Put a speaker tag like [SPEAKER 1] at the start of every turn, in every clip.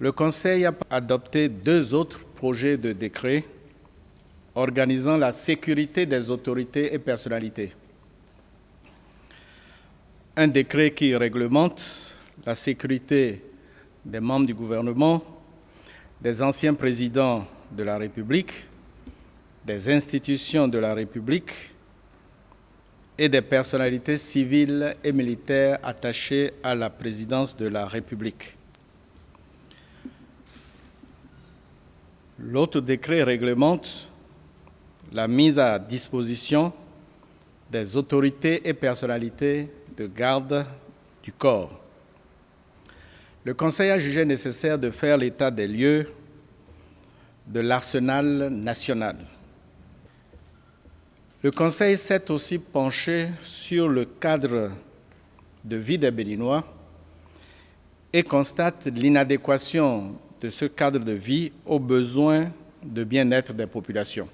[SPEAKER 1] Le Conseil a adopté 2 autres projets de décret organisant la sécurité des autorités et personnalités. Un décret qui réglemente la sécurité des membres du gouvernement, des anciens présidents de la République, des institutions de la République et des personnalités civiles et militaires attachées à la présidence de la République. L'autre décret réglemente la mise à disposition des autorités et personnalités de garde du corps. Le Conseil a jugé nécessaire de faire l'état des lieux de l'arsenal national. Le Conseil s'est aussi penché sur le cadre de vie des Béninois et constate l'inadéquation de ce cadre de vie aux besoins de bien-être des populations.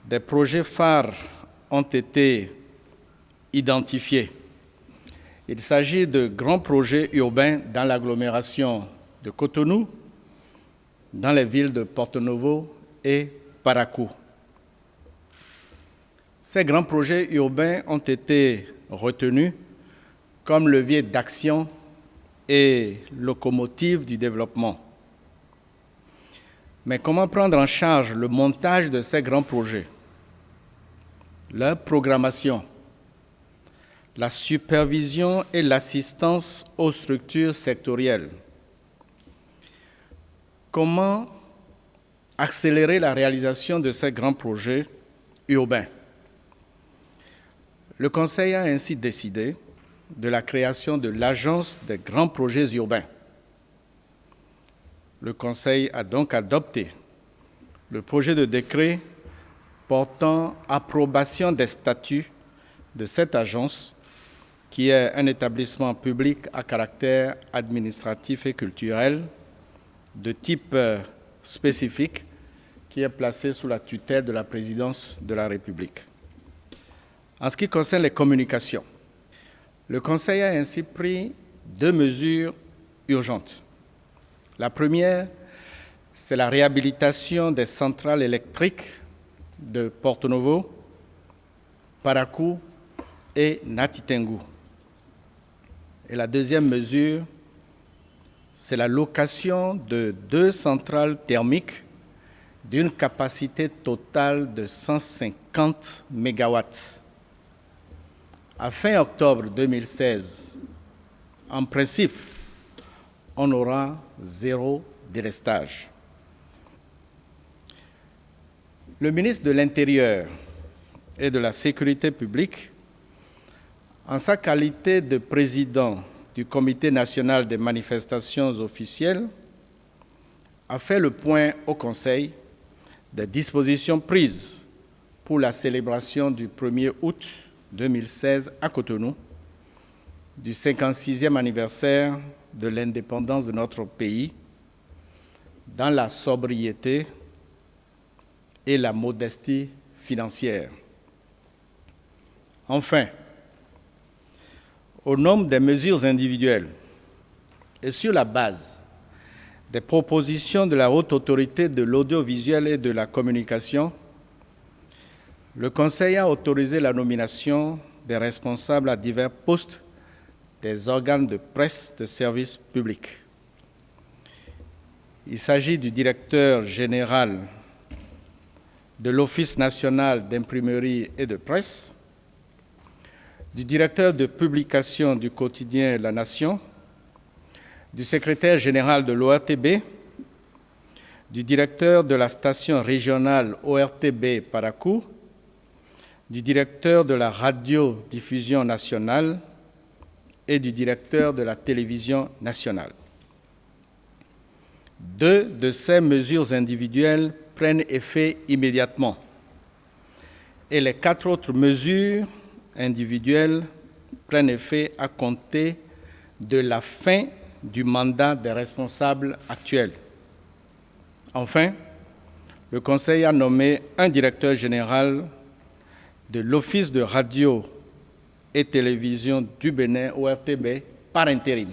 [SPEAKER 1] Des projets phares ont été identifiés. Il s'agit de grands projets urbains dans l'agglomération de Cotonou, dans les villes de Porto Novo et Parakou. Ces grands projets urbains ont été retenus comme levier d'action et locomotive du développement. Mais comment prendre en charge le montage de ces grands projets, leur programmation, la supervision et l'assistance aux structures sectorielles? Comment accélérer la réalisation de ces grands projets urbains? Le Conseil a ainsi décidé de la création de l'Agence des grands projets urbains. Le Conseil a donc adopté le projet de décret portant approbation des statuts de cette agence, qui est un établissement public à caractère administratif et culturel de type spécifique, qui est placé sous la tutelle de la présidence de la République. En ce qui concerne les communications, le Conseil a ainsi pris 2 mesures urgentes. La première, c'est la réhabilitation des centrales électriques de Porto Novo, Parakou et Natitengu. Et la deuxième mesure, c'est la location de 2 centrales thermiques d'une capacité totale de 150 MW. À fin octobre 2016, en principe, on aura 0 délestage. Le ministre de l'Intérieur et de la Sécurité publique, en sa qualité de président du Comité national des manifestations officielles, a fait le point au Conseil des dispositions prises pour la célébration du 1er août 2016 à Cotonou, du 56e anniversaire de l'indépendance de notre pays, dans la sobriété et la modestie financière. Enfin, au nom des mesures individuelles et sur la base des propositions de la Haute Autorité de l'audiovisuel et de la communication, le Conseil a autorisé la nomination des responsables à divers postes des organes de presse de service public. Il s'agit du directeur général de l'Office national d'imprimerie et de presse, du directeur de publication du quotidien La Nation, du secrétaire général de l'ORTB, du directeur de la station régionale ORTB Parakou, du directeur de la radiodiffusion nationale et du directeur de la télévision nationale. 2 de ces mesures individuelles prennent effet immédiatement et les 4 autres mesures individuelles prennent effet à compter de la fin du mandat des responsables actuels. Enfin, le Conseil a nommé un directeur général de l'Office de radio et télévision du Bénin, ORTB, par intérim.